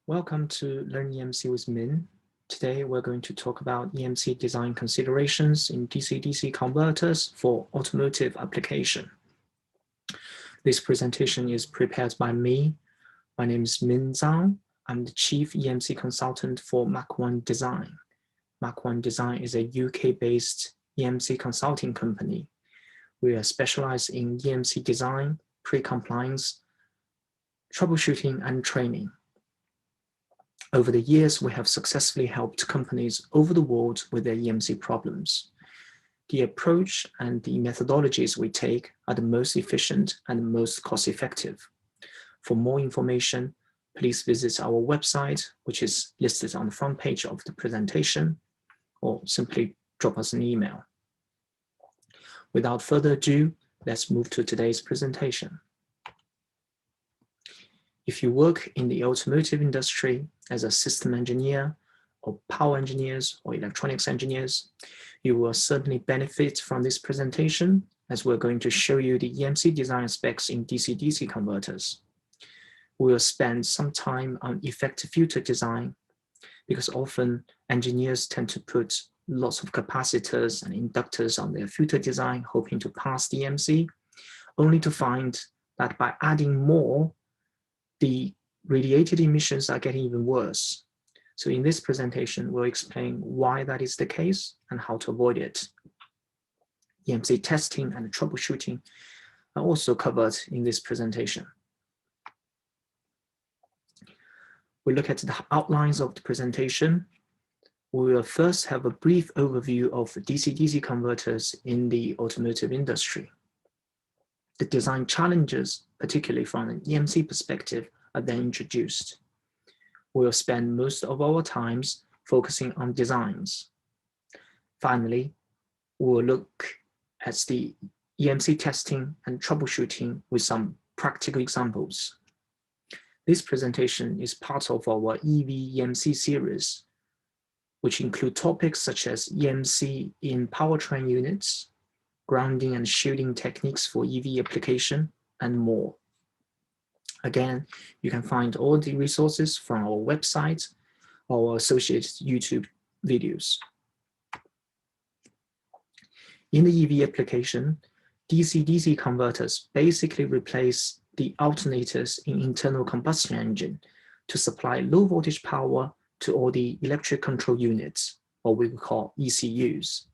Welcome to Learn EMC with Min. Today we're going to talk about EMC design considerations in DC-DC converters for automotive application. This presentation is prepared by me. My name is Min Zhang. I'm the Chief EMC Consultant for MACHOne Design. MACHOne Design is a UK-based EMC consulting company. We are specialized in EMC design, pre-compliance, troubleshooting, and training. Over the years, we have successfully helped companies over the world with their EMC problems. The approach and the methodologies we take are the most efficient and most cost-effective. For more information, please visit our website, which is listed on the front page of the presentation, or simply drop us an email. Without further ado, let's move to today's presentation. If you work in the automotive industry as a system engineer or power engineers or electronics engineers, you will certainly benefit from this presentation as we're going to show you the EMC design specs in DC-DC converters. We will spend some time on effective filter design because often engineers tend to put lots of capacitors and inductors on their filter design, hoping to pass the EMC, only to find that by adding more, the radiated emissions are getting even worse. So in this presentation, we'll explain why that is the case and how to avoid it. EMC testing and troubleshooting are also covered in this presentation. We look at the outlines of the presentation. We will first have a brief overview of DC-DC converters in the automotive industry. The design challenges, particularly from an EMC perspective, are then introduced. We'll spend most of our times focusing on designs. Finally, we'll look at the EMC testing and troubleshooting with some practical examples. This presentation is part of our EV EMC series, which include topics such as EMC in powertrain units, grounding and shielding techniques for EV application, and more. Again, you can find all the resources from our website or associated YouTube videos. In the EV application, DC-DC converters basically replace the alternators in internal combustion engine to supply low voltage power to all the electric control units, or we would call ECUs.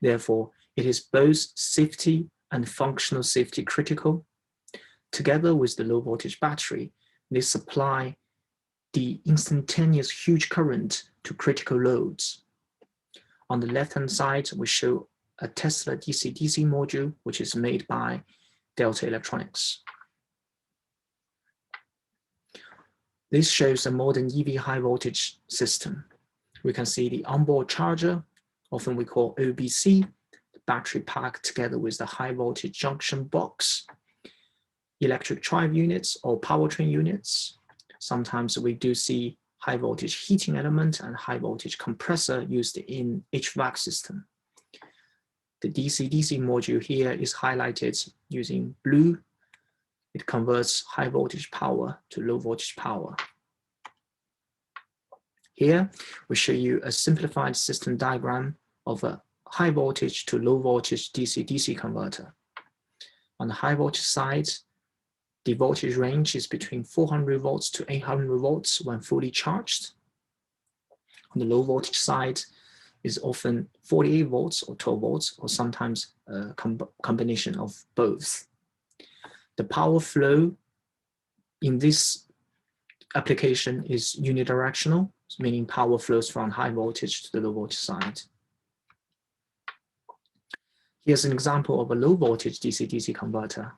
Therefore, it is both safety and functional safety critical. Together with the low voltage battery, they supply the instantaneous huge current to critical loads. On the left-hand side, we show a Tesla DC-DC module, which is made by Delta Electronics. This shows a modern EV high voltage system. We can see the onboard charger, often we call OBC, the battery pack together with the high voltage junction box, electric drive units or powertrain units. Sometimes we do see high voltage heating element and high voltage compressor used in HVAC system. The DC-DC module here is highlighted using blue. It converts high voltage power to low voltage power. Here, we show you a simplified system diagram of a high voltage to low voltage DC-DC converter. On the high voltage side, the voltage range is between 400 volts to 800 volts when fully charged. On the low voltage side is often 48 volts or 12 volts, or sometimes a combination of both. The power flow in this application is unidirectional, meaning power flows from high voltage to the low voltage side. Here's an example of a low voltage DC-DC converter.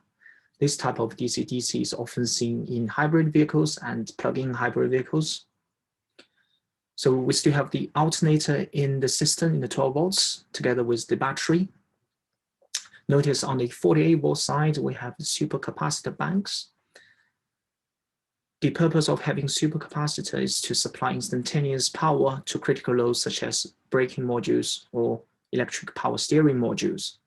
This type of DC-DC is often seen in hybrid vehicles and plug-in hybrid vehicles. So we still have the alternator in the system in the 12 volts together with the battery. Notice on the 48 volt side, we have the supercapacitor banks. The purpose of having supercapacitor is to supply instantaneous power to critical loads such as braking modules or electric power steering modules.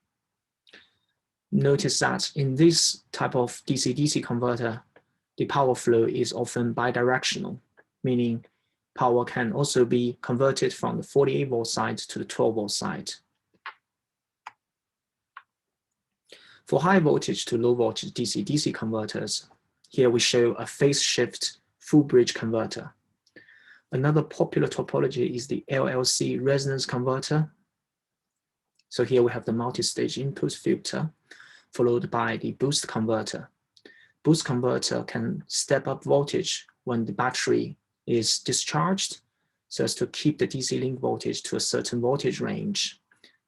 Notice that in this type of DC-DC converter, the power flow is often bidirectional. meaning power can also be converted from the 48-volt side to the 12-volt side. For high voltage to low voltage DC-DC converters, here we show a phase shift full bridge converter. Another popular topology is the LLC resonance converter. So here we have the multi-stage input filter, followed by the boost converter. Boost converter can step up voltage when the battery is discharged, so as to keep the DC link voltage to a certain voltage range.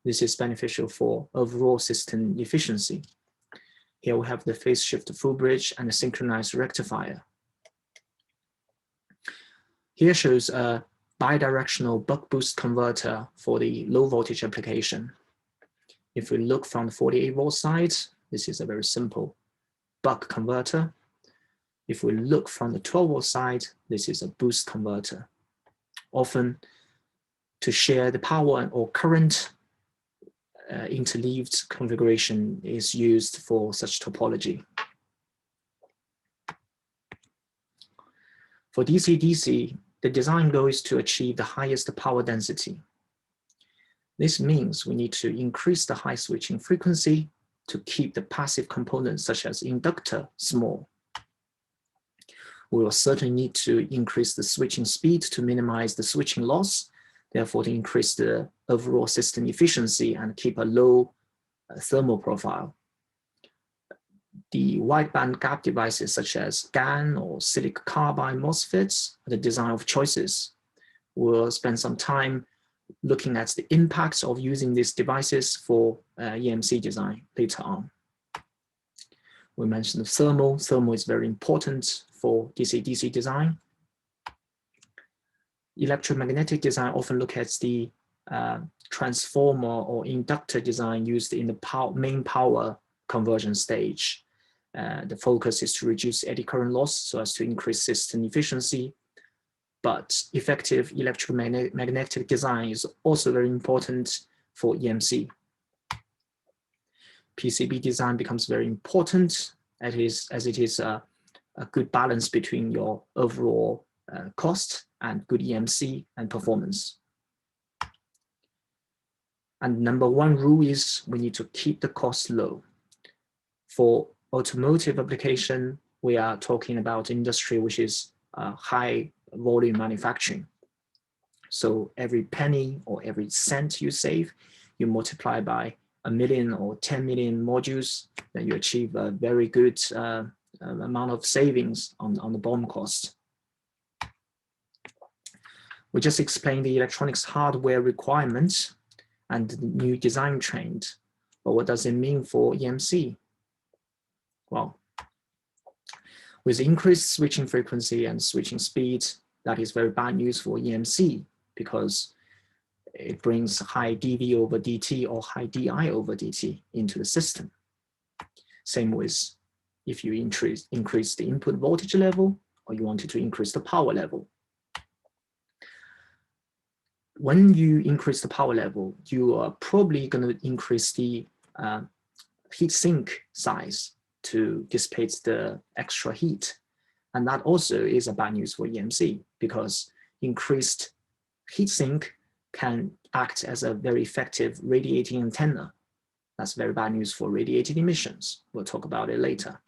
This is beneficial for overall system efficiency. Here we have the phase shift full bridge and a synchronized rectifier. Here shows a bidirectional buck boost converter for the low voltage application. If we look from the 48-volt side, this is a very simple buck converter. If we look from the 12-volt side, this is a boost converter. Often, to share the power or current interleaved configuration is used for such topology. For DC-DC, the design goal is to achieve the highest power density. This means we need to increase the high switching frequency to keep the passive components such as inductor small. We will certainly need to increase the switching speed to minimize the switching loss, therefore to increase the overall system efficiency and keep a low thermal profile. The wideband gap devices such as GaN or silicon carbide MOSFETs are the design of choices. We'll spend some time looking at the impacts of using these devices for EMC design later on. We mentioned thermal. Thermal is very important for DC-DC design. Electromagnetic design often look at the transformer or inductor design used in the main power conversion stage. The focus is to reduce eddy current loss so as to increase system efficiency. But effective electromagnetic design is also very important for EMC. PCB design becomes very important as it is a good balance between your overall cost and good EMC and performance. And number one rule is we need to keep the cost low. For automotive application, we are talking about industry which is high volume manufacturing. So every penny or every cent you save, you multiply by 1 million or 10 million modules, then you achieve a very good amount of savings on the BOM cost. We just explained the electronics hardware requirements and the new design trend. But what does it mean for EMC? Well, with increased switching frequency and switching speed, that is very bad news for EMC because it brings high dV over dt or high di over dt into the system. Same with if you increase the input voltage level or you wanted to increase the power level. When you increase the power level, you are probably going to increase the heat sink size to dissipate the extra heat. And that also is a bad news for EMC because increased heat sink can act as a very effective radiating antenna. That's very bad news for radiated emissions. We'll talk about it later.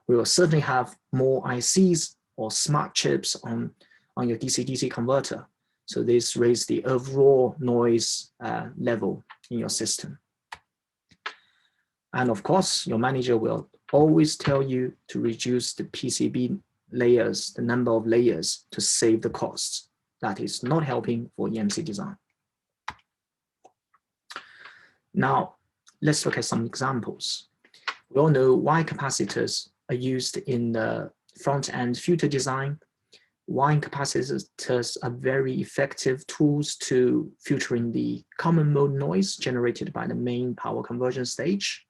We will certainly have more ICs or smart chips on your DC-DC converter. So this raises the overall noise level in your system. And of course, your manager will always tell you to reduce the PCB layers, the number of layers to save the costs. That is not helping for EMC design. Now, let's look at some examples. We all know why capacitors are used in the front-end filter design. Why capacitors are very effective tools to filtering the common mode noise generated by the main power conversion stage.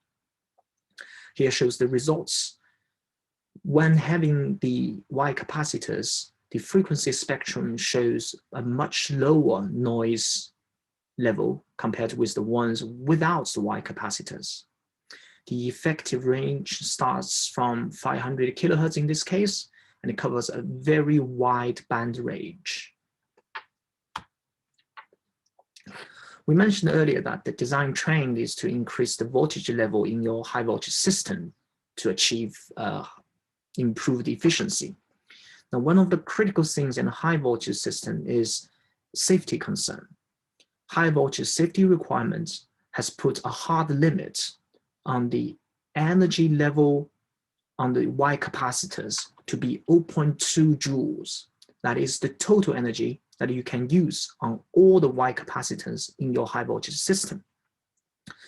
Here shows the results. When having the Y capacitors, the frequency spectrum shows a much lower noise level compared with the ones without the Y capacitors. The effective range starts from 500 kilohertz in this case, and it covers a very wide band range. We mentioned earlier that the design trend is to increase the voltage level in your high voltage system to achieve improved efficiency. Now, one of the critical things in a high voltage system is safety concern. High voltage safety requirements has put a hard limit on the energy level on the Y capacitors to be 0.2 joules. That is the total energy that you can use on all the Y capacitors in your high voltage system.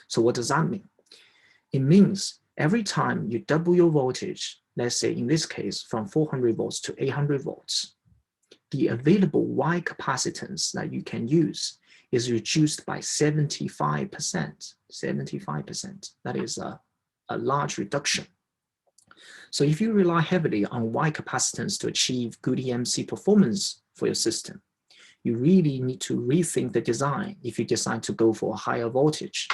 So what does that mean? It means every time you double your voltage, let's say in this case from 400 volts to 800 volts, the available Y capacitance that you can use is reduced by 75%. 75%. That is a large reduction. So if you rely heavily on Y capacitance to achieve good EMC performance for your system, you really need to rethink the design if you decide to go for a higher voltage.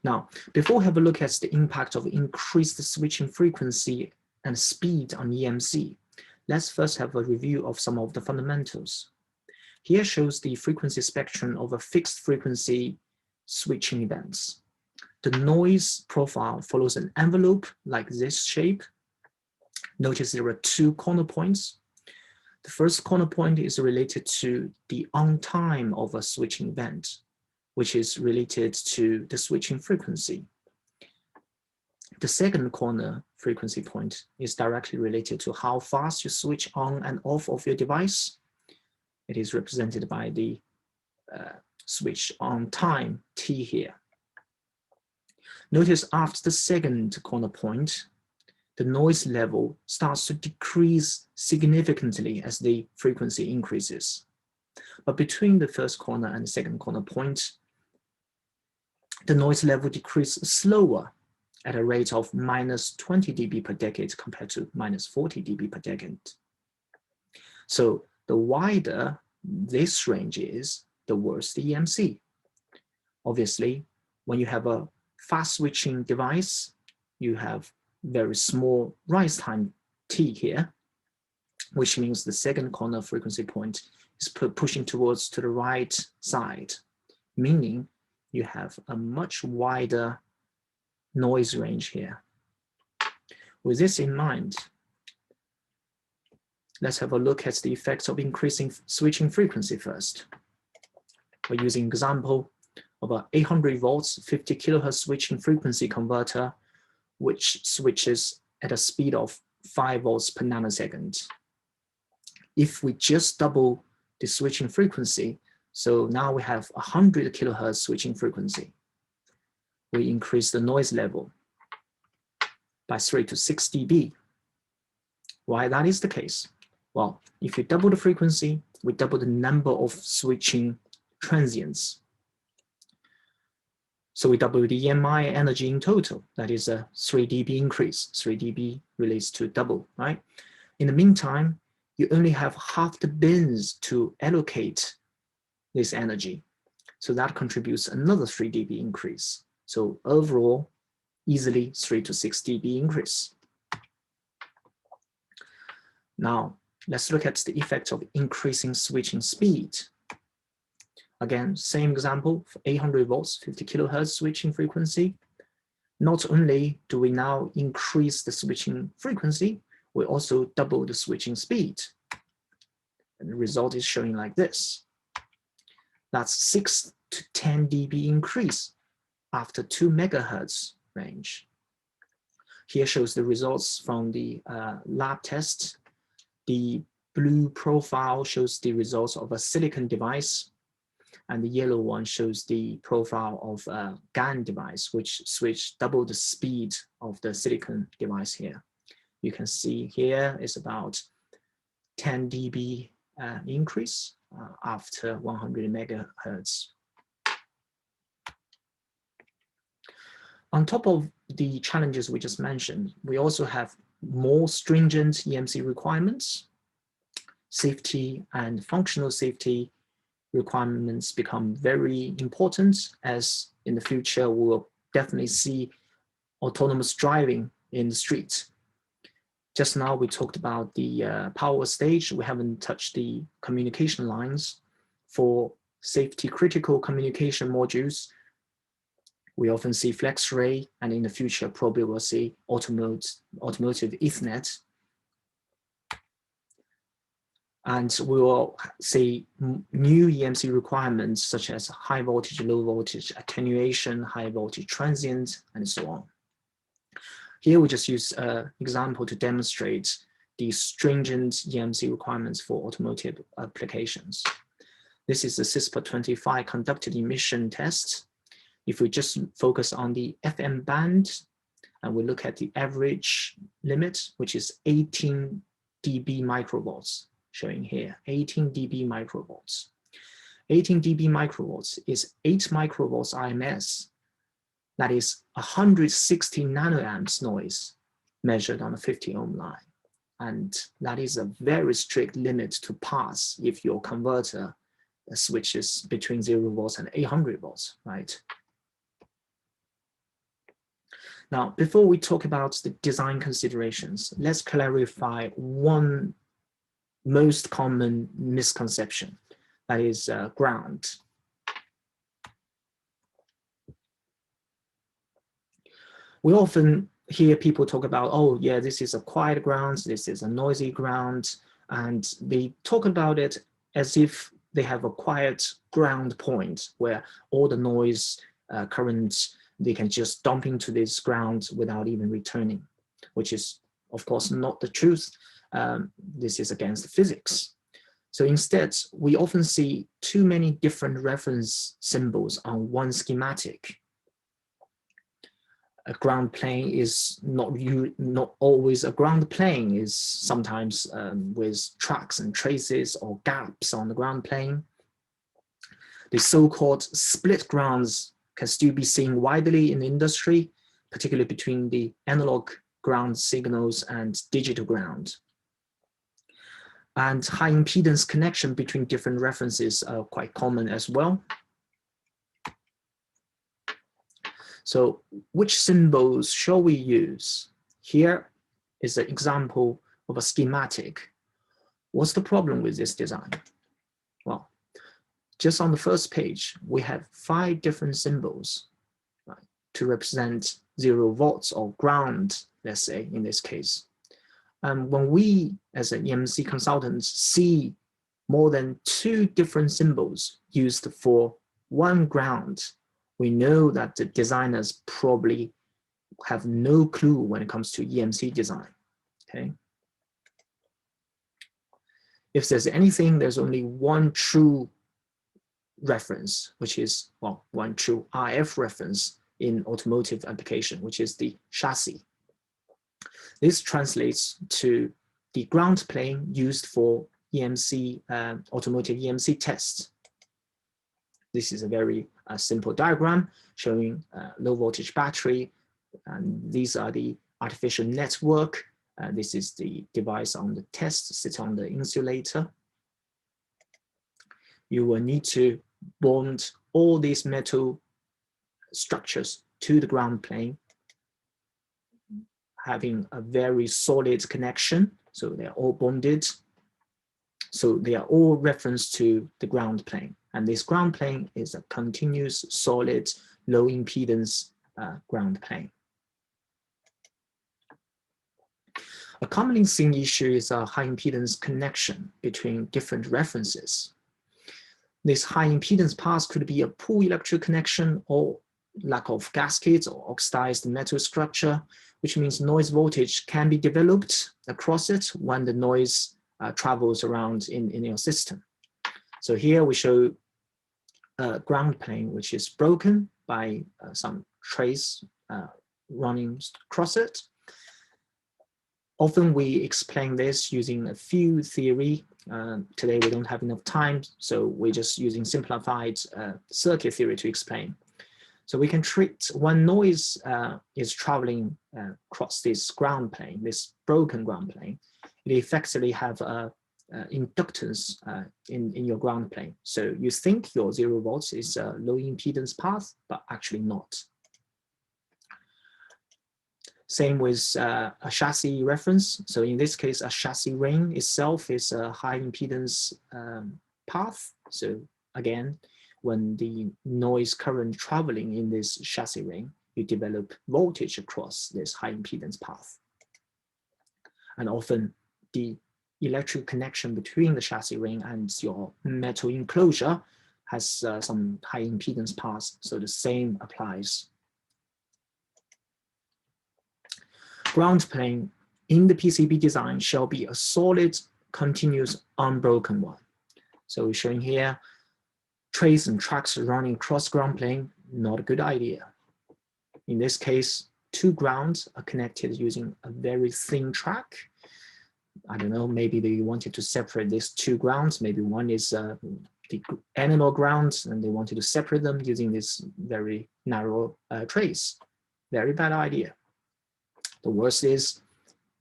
Now, before we have a look at the impact of increased switching frequency and speed on EMC, let's first have a review of some of the fundamentals. Here shows the frequency spectrum of a fixed frequency switching events. The noise profile follows an envelope like this shape. Notice there are two corner points. The first corner point is related to the on time of a switching event, which is related to the switching frequency. The second corner frequency point is directly related to how fast you switch on and off of your device. It is represented by the switch on time T here. Notice after the second corner point, the noise level starts to decrease significantly as the frequency increases. But between the first corner and the second corner point, the noise level decreases slower at a rate of -20 dB per decade compared to -40 dB per decade. So the wider this range is, the worse the EMC. Obviously, when you have a fast switching device, you have very small rise time T here, which means the second corner frequency point is pushing towards to the right side, meaning you have a much wider noise range here. With this in mind, let's have a look at the effects of increasing switching frequency first. We're using an example of a 800 volts, 50 kilohertz switching frequency converter, which switches at a speed of 5 volts per nanosecond. If we just double the switching frequency, so now we have 100 kilohertz switching frequency, we increase the noise level by 3 to 6 dB. Why that is the case? Well, if you double the frequency, we double the number of switching transients. So we double the EMI energy in total. That is a 3 dB increase. 3 dB relates to double, right? In the meantime, you only have half the bins to allocate this energy. So that contributes another 3 dB increase. So overall, easily 3 to 6 dB increase. Now, let's look at the effect of increasing switching speed. Again, same example for 800 volts, 50 kilohertz switching frequency. Not only do we now increase the switching frequency, we also double the switching speed. And the result is showing like this. That's 6 to 10 dB increase after 2 megahertz range. Here shows the results from the lab test. The blue profile shows the results of a silicon device, and the yellow one shows the profile of a GaN device, which switched double the speed of the silicon device here. You can see here is about 10 dB increase after 100 megahertz. On top of the challenges we just mentioned, we also have more stringent EMC requirements. Safety and functional safety requirements become very important, as in the future we will definitely see autonomous driving in the street. Just now we talked about the power stage. We haven't touched the communication lines. For safety critical communication modules, we often see flex array, and in the future probably we'll see automotive Ethernet. And we will see new EMC requirements such as high voltage, low voltage attenuation, high voltage transient, and so on. Here we just use an example to demonstrate the stringent EMC requirements for automotive applications. This is the CISPA-25 conducted emission test. If we just focus on the FM band and we look at the average limit, which is 18 dB microvolts, showing here 18 dB microvolts. 18 dB microvolts is 8 microvolts IMS. That is 160 nanoamps noise measured on a 50 ohm line. And that is a very strict limit to pass if your converter switches between 0 volts and 800 volts, right? Now, before we talk about the design considerations, let's clarify one most common misconception, that is ground. We often hear people talk about, oh yeah, this is a quiet ground, this is a noisy ground, and they talk about it as if they have a quiet ground point where all the noise currents, they can just dump into this ground without even returning, which is of course not the truth. This is against physics. So instead, we often see too many different reference symbols on one schematic. A ground plane is not always a ground plane, is sometimes with tracks and traces or gaps on the ground plane. The so-called split grounds can still be seen widely in the industry, particularly between the analog ground signals and digital ground. And high impedance connection between different references are quite common as well. So which symbols shall we use? Here is an example of a schematic. What's the problem with this design? Well, just on the first page, we have 5 different symbols, right, to represent 0 volts or ground, let's say, in this case. And when we, as an EMC consultants, see more than 2 different symbols used for one ground, we know that the designers probably have no clue when it comes to EMC design, okay? If there's anything, there's only one true reference, which is, well, one true RF reference in automotive application, which is the chassis. This translates to the ground plane used for EMC, automotive EMC tests. This is a very simple diagram showing low voltage battery, and these are the artificial network. This is the device on the test, sits on the insulator. You will need to bond all these metal structures to the ground plane, having a very solid connection. So they're all bonded. So they are all referenced to the ground plane. And this ground plane is a continuous, solid, low impedance ground plane. A commonly seen issue is a high impedance connection between different references. This high impedance path could be a poor electric connection or lack of gaskets or oxidized metal structure, which means noise voltage can be developed across it when the noise travels around in your system. So here we show a ground plane which is broken by some trace running across it. Often we explain this using a field theory. Today we don't have enough time, so we're just using simplified circuit theory to explain. So we can treat when noise is traveling across this ground plane, this broken ground plane, it effectively have a inductance in your ground plane. So you think your 0 volts is a low impedance path, but actually not. Same with a chassis reference. So in this case, a chassis ring itself is a high impedance path. So again, when the noise current traveling in this chassis ring, you develop voltage across this high impedance path. And often the electrical connection between the chassis ring and your metal enclosure has some high impedance paths. So the same applies. Ground plane in the PCB design shall be a solid, continuous, unbroken one. So we're showing here, trays and tracks running across ground plane, not a good idea. In this case, two grounds are connected using a very thin track. I don't know, maybe they wanted to separate these two grounds. Maybe one is the analog grounds, and they wanted to separate them using this very narrow trays. Very bad idea. The worst is,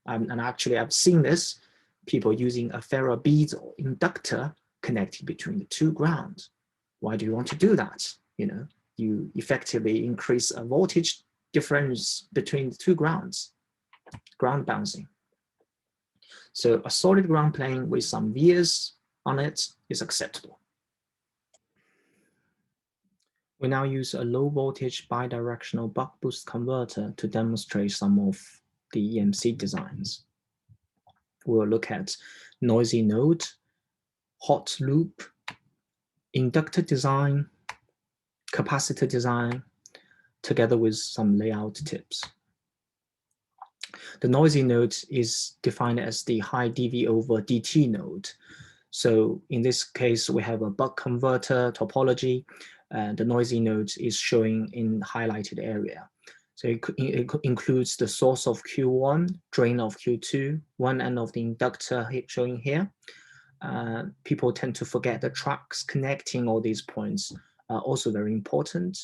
and actually I've seen this, people using a ferro bead or inductor connected between the two grounds. Why do you want to do that? You effectively increase a voltage difference between the two grounds, ground bouncing. So a solid ground plane with some vias on it is acceptable. We now use a low voltage bidirectional buck boost converter to demonstrate some of the EMC designs. We'll look at noisy node, hot loop, inductor design, capacitor design, together with some layout tips. The noisy node is defined as the high dV over dt node. So in this case, we have a buck converter topology. The noisy node is showing in highlighted area. So it includes the source of Q1, drain of Q2, one end of the inductor showing here. People tend to forget the tracks connecting all these points are also very important.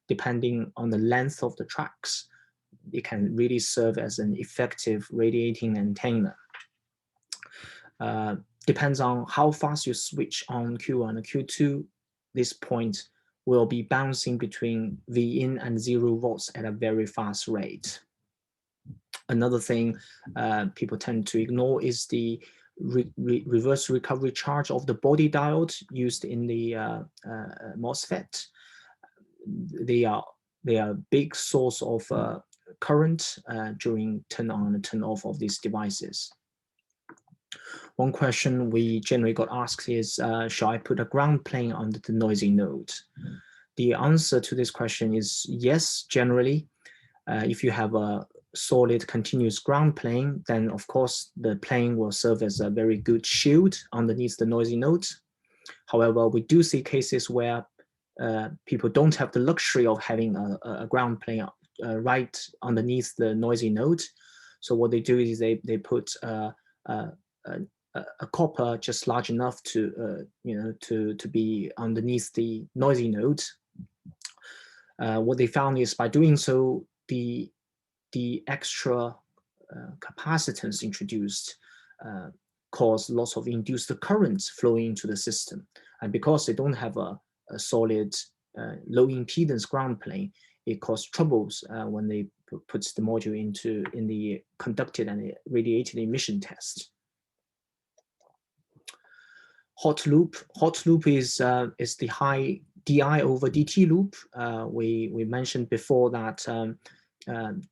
Depending on the length of the tracks, it can really serve as an effective radiating antenna. Depends on how fast you switch on Q1 and Q2, this point will be bouncing between V in and 0 volts at a very fast rate. Another thing people tend to ignore is the reverse recovery charge of the body diode used in the MOSFET. They are a big source of current during turn on and turn off of these devices. One question we generally got asked is, shall I put a ground plane under the noisy node? The answer to this question is yes, generally. If you have a solid continuous ground plane, then of course the plane will serve as a very good shield underneath the noisy node. However, we do see cases where people don't have the luxury of having a ground plane right underneath the noisy node. So what they do is they put a copper just large enough to to be underneath the noisy node. What they found is by doing so, the extra capacitance introduced cause lots of induced currents flowing into the system, and because they don't have a solid low impedance ground plane, it causes troubles when they put the module in the conducted and radiated emission test. Hot loop is the high di over dt loop. We mentioned before that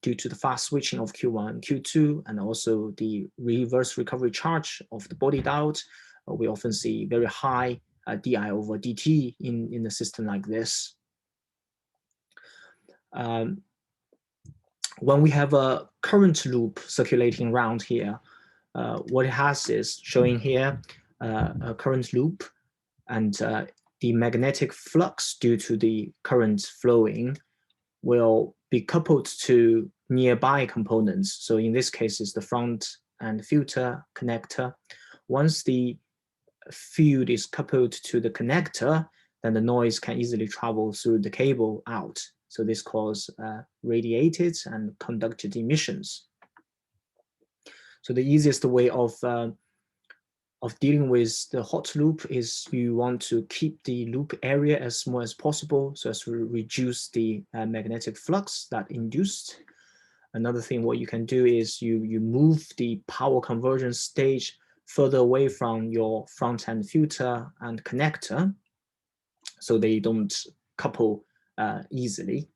due to the fast switching of Q1 and Q2, and also the reverse recovery charge of the body diode, we often see very high di over dt in a system like this. When we have a current loop circulating around here, what it has is showing here a current loop, and the magnetic flux due to the current flowing will be coupled to nearby components. So in this case, it's the front and filter connector. Once the field is coupled to the connector, then the noise can easily travel through the cable out. So this causes radiated and conducted emissions. So the easiest way of dealing with the hot loop is you want to keep the loop area as small as possible so as to reduce the magnetic flux that induced. Another thing what you can do is you move the power conversion stage further away from your front-end filter and connector, so they don't couple easily.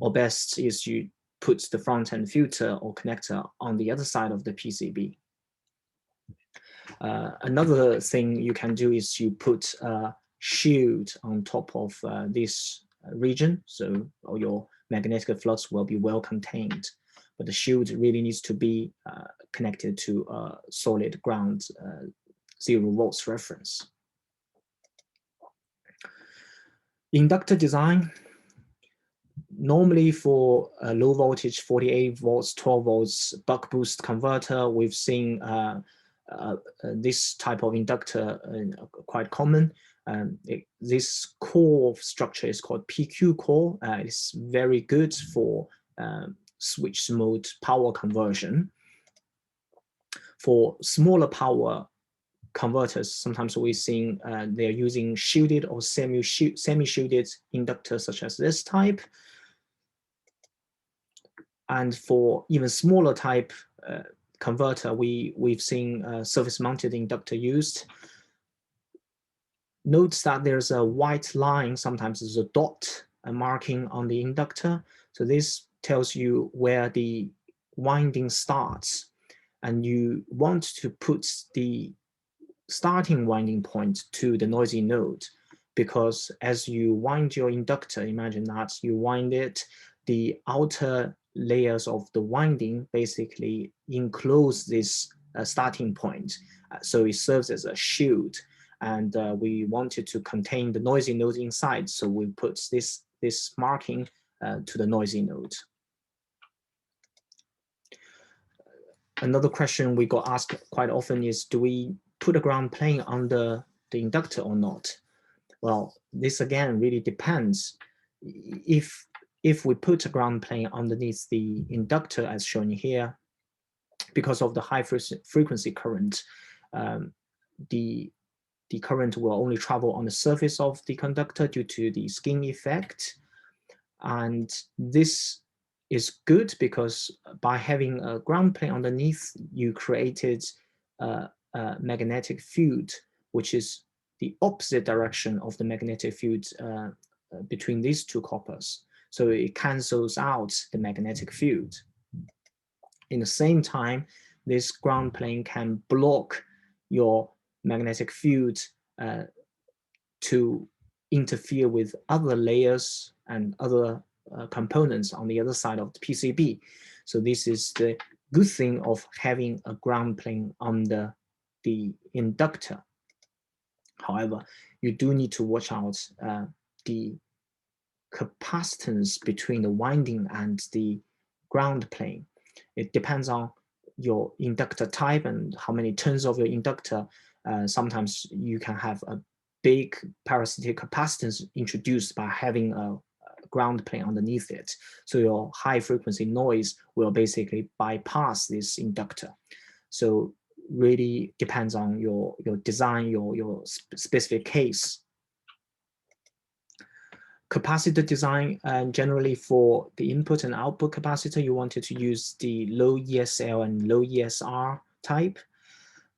Or best is you put the front-end filter or connector on the other side of the PCB. Another thing you can do is you put a shield on top of this region, so your magnetic flux will be well contained. But the shield really needs to be connected to a solid ground 0 volts reference. Inductor design. Normally for a low voltage 48 volts, 12 volts buck boost converter, we've seen this type of inductor quite common. This core structure is called PQ core. It's very good for switch mode power conversion. For smaller power converters, sometimes we're seeing they're using shielded or semi-shielded inductors such as this type. And for even smaller type converter, we've seen surface-mounted inductor used. Note that there's a white line, sometimes there's a dot marking on the inductor. So this tells you where the winding starts. And you want to put the starting winding point to the noisy node, because as you wind your inductor, imagine that you wind it, the outer layers of the winding basically enclose this starting point. So it serves as a shield. And we wanted to contain the noisy node inside. So we put this marking to the noisy node. Another question we got asked quite often is, do we put a ground plane under the inductor or not? Well, this again really depends. If we put a ground plane underneath the inductor as shown here, because of the high frequency current, the current will only travel on the surface of the conductor due to the skin effect. And this is good because by having a ground plane underneath, you created a magnetic field, which is the opposite direction of the magnetic field between these two coppers. So it cancels out the magnetic field. In the same time, this ground plane can block your magnetic field to interfere with other layers and other components on the other side of the PCB. So this is the good thing of having a ground plane under the inductor. However, you do need to watch out the capacitance between the winding and the ground plane. It depends on your inductor type and how many turns of your inductor. Sometimes you can have a big parasitic capacitance introduced by having a ground plane underneath it. So your high frequency noise will basically bypass this inductor. So really depends on your design, your specific case. Capacitor design, generally for the input and output capacitor, you wanted to use the low ESL and low ESR type.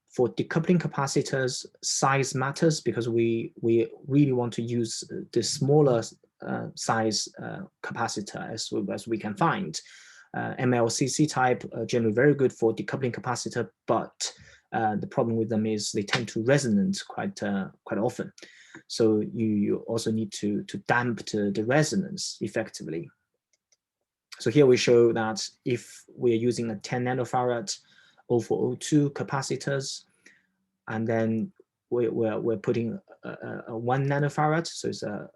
For decoupling capacitors, size matters because we really want to use the smaller size capacitor as we can find. MLCC type generally very good for decoupling capacitor, but the problem with them is they tend to resonate quite often. So you also need to damp the resonance effectively. So here we show that if we're using a 10 nanofarad 0402 capacitors, and then we're putting a 1 nanofarad, so it's a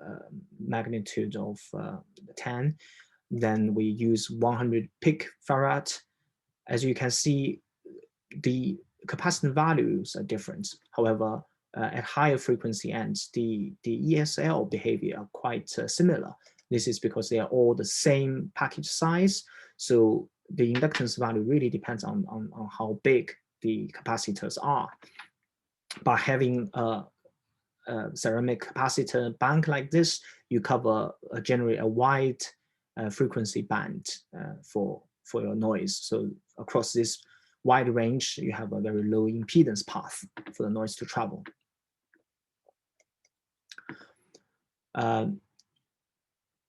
magnitude of 10, then we use 100 picofarad. As you can see, the capacitance values are different. However, at higher frequency ends, the ESL behavior are quite similar. This is because they are all the same package size. So the inductance value really depends on how big the capacitors are. By having a ceramic capacitor bank like this, you cover generally a wide frequency band for for your noise. So across this wide range, you have a very low impedance path for the noise to travel.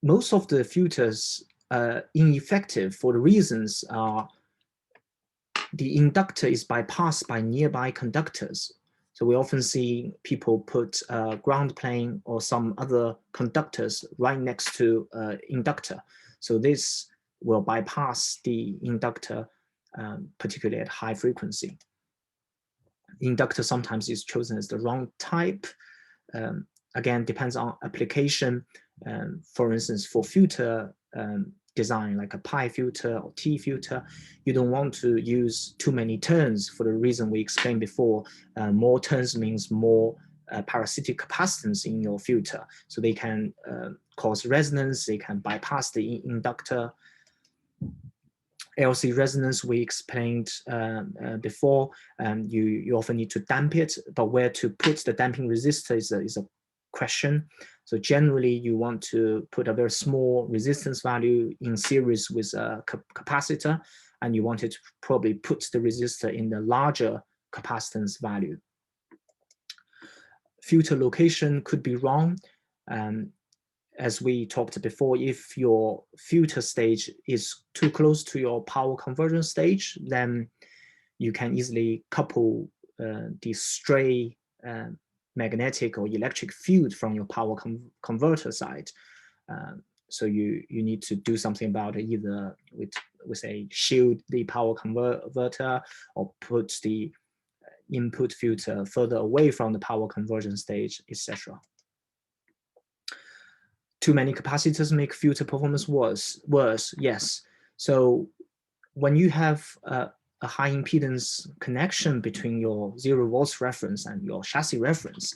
Most of the filters ineffective for the reasons are the inductor is bypassed by nearby conductors. So we often see people put ground plane or some other conductors right next to inductor. So this will bypass the inductor, particularly at high frequency. Inductor sometimes is chosen as the wrong type. Again, depends on application. For instance, for filter design, like a pi filter or T filter, you don't want to use too many turns for the reason we explained before. More turns means more parasitic capacitance in your filter. So they can cause resonance, they can bypass the inductor. LC resonance we explained before. You often need to damp it, but where to put the damping resistor is a question. So generally you want to put a very small resistance value in series with a capacitor, and you want it to probably put the resistor in the larger capacitance value. Filter location could be wrong. As we talked before, if your filter stage is too close to your power conversion stage, then you can easily couple the stray magnetic or electric field from your power converter side. So you need to do something about it, either with a shield the power converter or put the input filter further away from the power conversion stage, etc. Too many capacitors make filter performance worse, yes. So when you have a high impedance connection between your 0 volts reference and your chassis reference,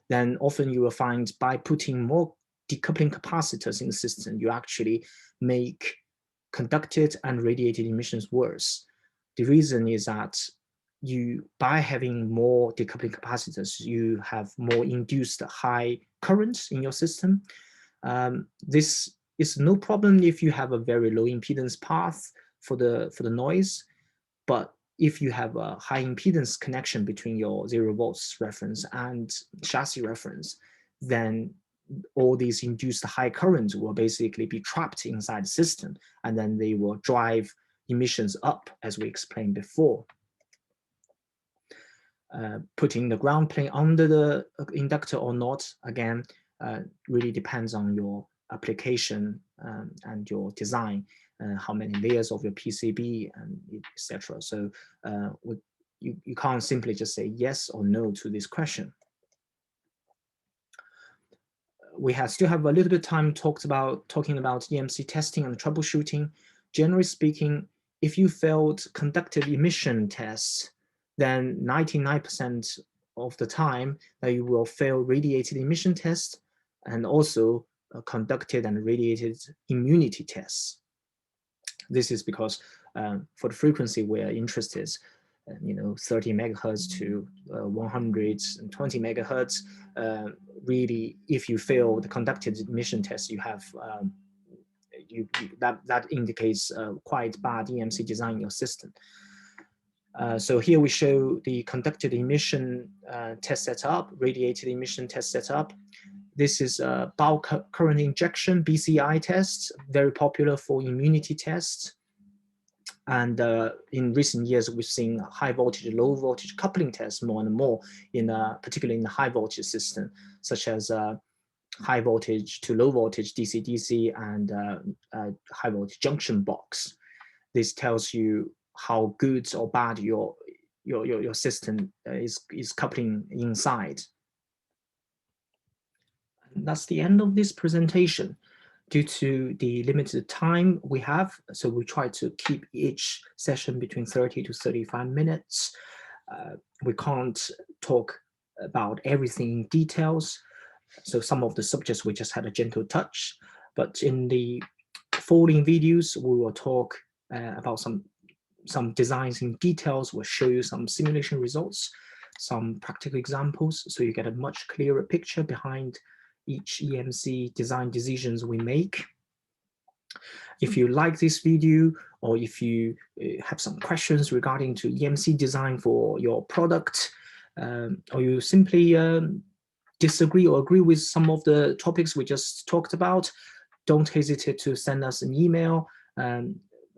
then often you will find by putting more decoupling capacitors in the system, you actually make conducted and radiated emissions worse. The reason is that by having more decoupling capacitors, you have more induced high currents in your system. This is no problem if you have a very low impedance path for the noise, but if you have a high impedance connection between your 0 volts reference and chassis reference, then all these induced high currents will basically be trapped inside the system, and then they will drive emissions up, as we explained before. Putting the ground plane under the inductor or not, again, really depends on your application and your design, how many layers of your PCB, and etc. So you can't simply just say yes or no to this question. We still have a little bit of time talking about EMC testing and troubleshooting. Generally speaking, if you failed conductive emission tests, then 99% of the time you will fail radiated emission tests and also conducted and radiated immunity tests. This is because for the frequency we're interested, 30 megahertz to 120 megahertz. Really, if you fail the conducted emission test, you have that indicates quite bad EMC design in your system. So here we show the conducted emission test setup, radiated emission test setup. This is a bulk current injection BCI test, very popular for immunity tests. And in recent years, we've seen high voltage, low voltage coupling tests more and more, particularly in the high voltage system, such as high voltage to low voltage DC-DC and high voltage junction box. This tells you how good or bad your system is coupling inside. And that's the end of this presentation. Due to the limited time we have, so we try to keep each session between 30 to 35 minutes. We can't talk about everything in details, so some of the subjects we just had a gentle touch, but in the following videos we will talk about some designs in details. We'll show you some simulation results, some practical examples, so you get a much clearer picture behind each EMC design decisions we make. If you like this video or if you have some questions regarding to EMC design for your product, or you simply disagree or agree with some of the topics we just talked about, don't hesitate to send us an email.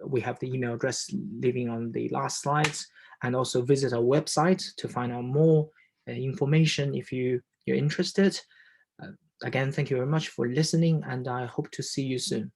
We have the email address living on the last slides, and also visit our website to find out more information if you're interested. Again, thank you very much for listening, and I hope to see you soon.